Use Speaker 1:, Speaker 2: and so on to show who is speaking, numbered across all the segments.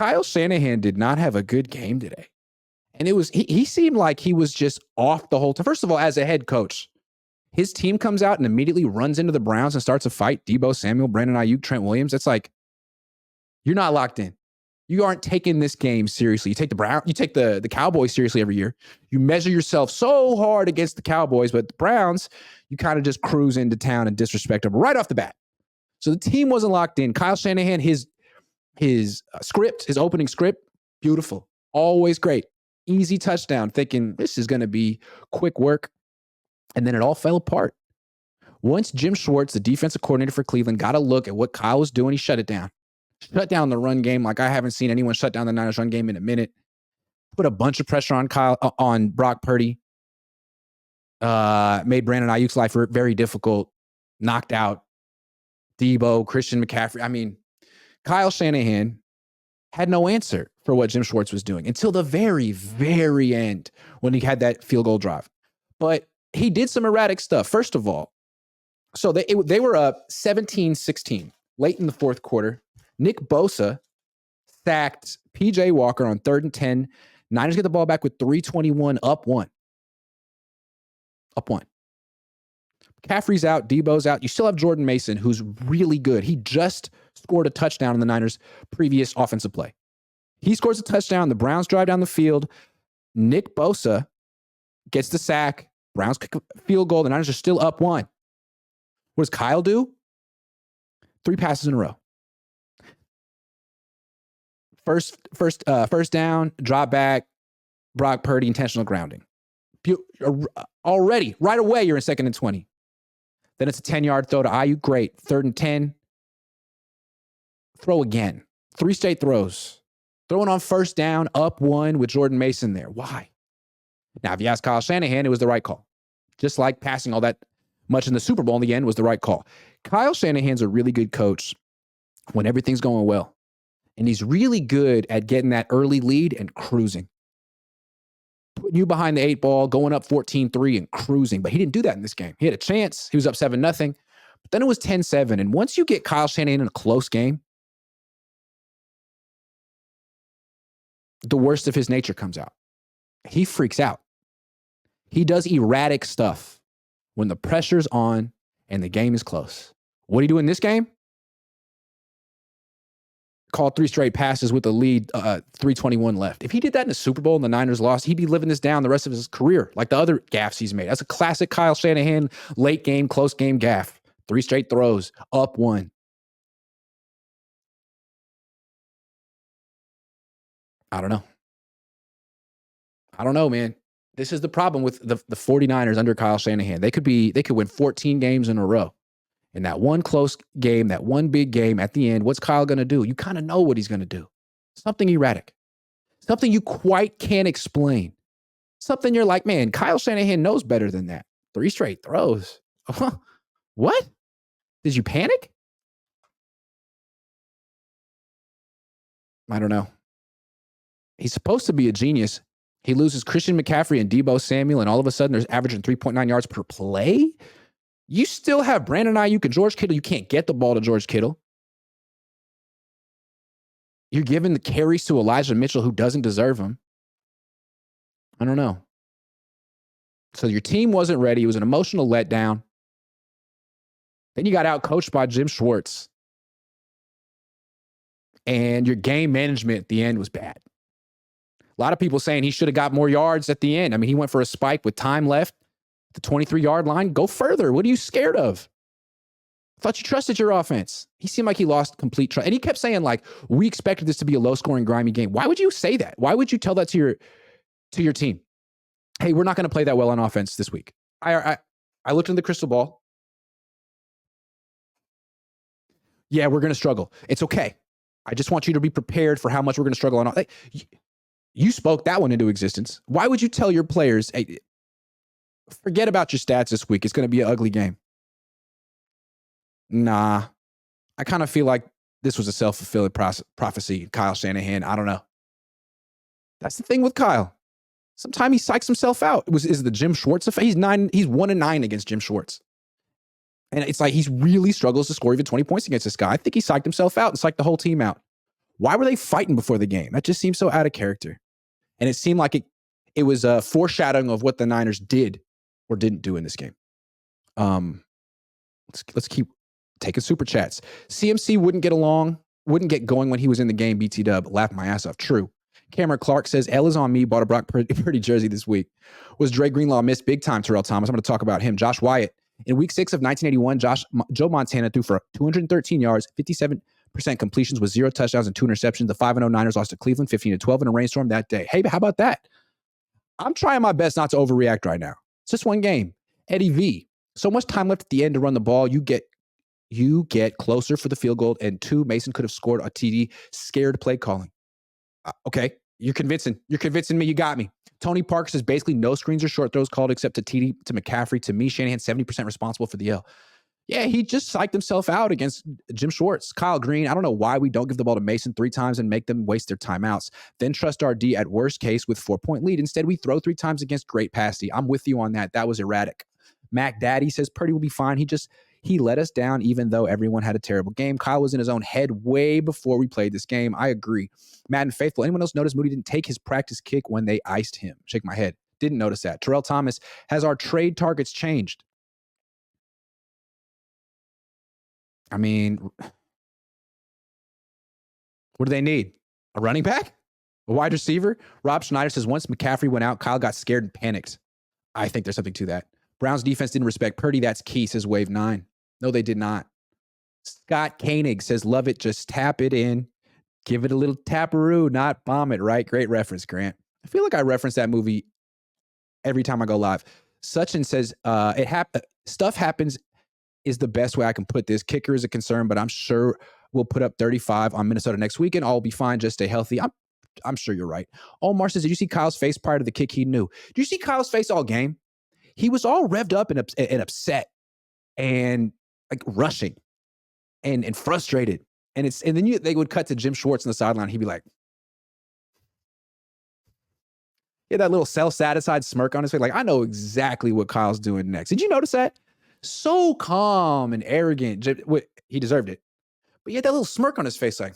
Speaker 1: Kyle Shanahan did not have a good game today. And it was he seemed like he was just off the whole time. First of all, as a head coach, his team comes out and immediately runs into the Browns and starts a fight. Debo Samuel, Brandon Ayuk, Trent Williams. It's like, you're not locked in. You aren't taking this game seriously. You take the Cowboys seriously every year. You measure yourself so hard against the Cowboys, but the Browns, you kind of just cruise into town and disrespect them right off the bat. So the team wasn't locked in. Kyle Shanahan, his script, his opening script, beautiful. Always great. Easy touchdown, thinking this is going to be quick work. And then it all fell apart. Once Jim Schwartz, the defensive coordinator for Cleveland, got a look at what Kyle was doing, he shut it down. Shut down the run game like I haven't seen anyone shut down the Niners run game in a minute. Put a bunch of pressure on Brock Purdy. Made Brandon Ayuk's life very difficult. Knocked out Debo, Christian McCaffrey. I mean, Kyle Shanahan had no answer for what Jim Schwartz was doing until the very, very end when he had that field goal drive. But he did some erratic stuff. First of all, so they were up 17-16 late in the fourth quarter. Nick Bosa sacked P.J. Walker on 3rd and 10. Niners get the ball back with 3:21, up one. Up one. McCaffrey's out. Debo's out. You still have Jordan Mason, who's really good. He just scored a touchdown in the Niners' previous offensive play. He scores a touchdown. The Browns drive down the field. Nick Bosa gets the sack. Browns kick a field goal. The Niners are still up one. What does Kyle do? 3 passes in a row. First down, drop back, Brock Purdy, intentional grounding. Already, right away, you're in 2nd and 20. Then it's a 10-yard throw to Ayuk. Great. 3rd and 10. Throw again. 3 straight throws. Throwing on 1st down, up one with Jordan Mason there. Why? Now, if you ask Kyle Shanahan, it was the right call. Just like passing all that much in the Super Bowl in the end was the right call. Kyle Shanahan's a really good coach when everything's going well. And he's really good at getting that early lead and cruising. Putting you behind the 8 ball, going up 14-3 and cruising. But he didn't do that in this game. He had a chance. He was up 7-0. But then it was 10-7. And once you get Kyle Shanahan in a close game, the worst of his nature comes out. He freaks out. He does erratic stuff when the pressure's on and the game is close. What did he do in this game? Called 3 straight passes with the lead, 3:21 left. If he did that in the Super Bowl and the Niners lost, he'd be living this down the rest of his career, like the other gaffes he's made. That's a classic Kyle Shanahan late game, close game gaff. 3 straight throws, up one. I don't know, man. This is the problem with the 49ers under Kyle Shanahan. They could win 14 games in a row. In that one close game, that one big game at the end, what's Kyle going to do? You kind of know what he's going to do. Something erratic. Something you quite can't explain. Something you're like, man, Kyle Shanahan knows better than that. 3 straight throws. What? Did you panic? I don't know. He's supposed to be a genius. He loses Christian McCaffrey and Debo Samuel, and all of a sudden they're averaging 3.9 yards per play. You still have Brandon Ayuk and George Kittle. You can't get the ball to George Kittle. You're giving the carries to Elijah Mitchell, who doesn't deserve them. I don't know. So your team wasn't ready. It was an emotional letdown. Then you got out-coached by Jim Schwartz. And your game management at the end was bad. A lot of people saying he should have got more yards at the end. I mean, he went for a spike with time left. The 23-yard line, go further. What are you scared of? I thought you trusted your offense. He seemed like he lost complete trust. And he kept saying, like, we expected this to be a low-scoring, grimy game. Why would you say that? Why would you tell that to your team? Hey, we're not going to play that well on offense this week. I looked in the crystal ball. Yeah, we're going to struggle. It's okay. I just want you to be prepared for how much we're going to struggle on offense. You spoke that one into existence. Why would you tell your players, hey, forget about your stats this week. It's going to be an ugly game. Nah. I kind of feel like this was a self-fulfilling prophecy. Kyle Shanahan, I don't know. That's the thing with Kyle. Sometimes he psychs himself out. Is the Jim Schwartz effect? He's 1-9 against Jim Schwartz. And it's like he really struggles to score even 20 points against this guy. I think he psyched himself out and psyched the whole team out. Why were they fighting before the game? That just seems so out of character. And it seemed like it was a foreshadowing of what the Niners did or didn't do in this game. Let's keep taking super chats. CMC wouldn't get going when he was in the game. BT Dub, laugh my ass off. True. Cameron Clark says, L is on me, bought a Brock Purdy jersey this week. Was Dre Greenlaw missed big time, Terrell Thomas? I'm going to talk about him. Josh Wyatt. In week 6 of 1981, Joe Montana threw for 213 yards, 57% completions with 0 touchdowns and 2 interceptions. The 5-0 Niners lost to Cleveland 15-12 in a rainstorm that day. Hey, how about that? I'm trying my best not to overreact right now. It's just one game. Eddie V. So much time left at the end to run the ball. You get closer for the field goal. And 2, Mason could have scored a TD. Scared play calling. Okay. You're convincing me. You got me. Tony Parker says basically no screens or short throws called except to TD to McCaffrey. To me, Shanahan 70% responsible for the L. Yeah, he just psyched himself out against Jim Schwartz. Kyle Green, I don't know why we don't give the ball to Mason 3 times and make them waste their timeouts. Then trust our D at worst case with 4-point lead. Instead, we throw 3 times against great pass D. I'm with you on that. That was erratic. Mac Daddy says Purdy will be fine. He let us down even though everyone had a terrible game. Kyle was in his own head way before we played this game. I agree. Madden Faithful. Anyone else notice Moody didn't take his practice kick when they iced him? Shake my head. Didn't notice that. Terrell Thomas, has our trade targets changed? I mean, what do they need? A running back? A wide receiver? Rob Schneider says once McCaffrey went out, Kyle got scared and panicked. I think there's something to that. Browns defense didn't respect Purdy. That's key, says Wave 9. No, they did not. Scott Koenig says, love it. Just tap it in. Give it a little taparoo, not bomb it, right? Great reference, Grant. I feel like I reference that movie every time I go live. Sachin says, stuff happens is the best way I can put this. Kicker is a concern, but I'm sure we'll put up 35 on Minnesota next week and all will be fine. Just stay healthy. I'm sure you're right. Omar says, did you see Kyle's face prior to the kick? He knew. Did you see Kyle's face all game? He was all revved up and upset and like rushing and frustrated. And then they would cut to Jim Schwartz on the sideline. He'd be like, he had that little self-satisfied smirk on his face. Like, I know exactly what Kyle's doing next. Did you notice that? So calm and arrogant. He deserved it. But he had that little smirk on his face like,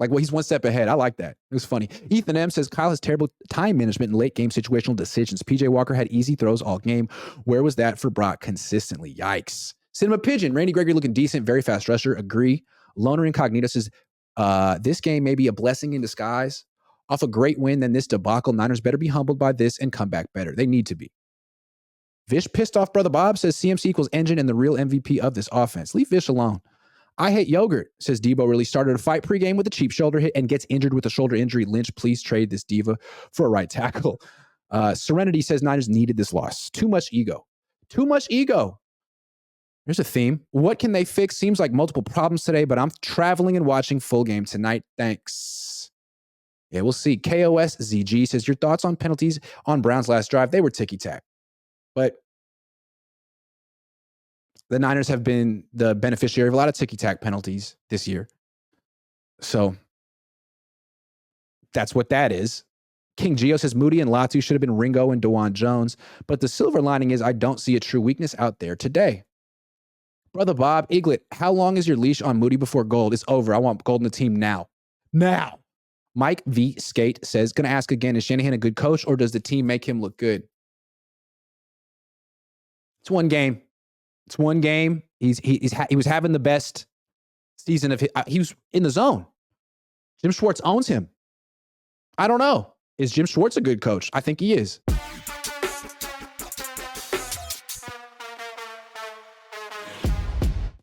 Speaker 1: like, well, he's one step ahead. I like that. It was funny. Ethan M says, Kyle has terrible time management and late game situational decisions. PJ Walker had easy throws all game. Where was that for Brock consistently? Yikes. Cinema Pigeon, Randy Gregory looking decent, very fast rusher. Agree. Loner Incognito says, this game may be a blessing in disguise. Off a great win, then this debacle. Niners better be humbled by this and come back better. They need to be. Vish pissed off Brother Bob says CMC equals engine and the real MVP of this offense. Leave Vish alone. I hate yogurt, says Debo really started a fight pregame with a cheap shoulder hit and gets injured with a shoulder injury. Lynch, please trade this diva for a right tackle. Serenity says Niners needed this loss. Too much ego. Too much ego. There's a theme. What can they fix? Seems like multiple problems today, but I'm traveling and watching full game tonight. Thanks. Yeah, we'll see. KOSZG says, your thoughts on penalties on Brown's last drive? They were ticky-tack. But the Niners have been the beneficiary of a lot of ticky-tack penalties this year. So that's what that is. King Geo says Moody and Latu should have been Ringo and DeJuan Jones, but the silver lining is I don't see a true weakness out there today. Brother Bob, Eaglet, how long is your leash on Moody before gold? It's over. I want gold in the team now. Now. Mike V. Skate says, going to ask again, is Shanahan a good coach or does the team make him look good? It's one game. It's one game. He was having the best season of he was in the zone. Jim Schwartz owns him. I don't know. Is Jim Schwartz a good coach? I think he is.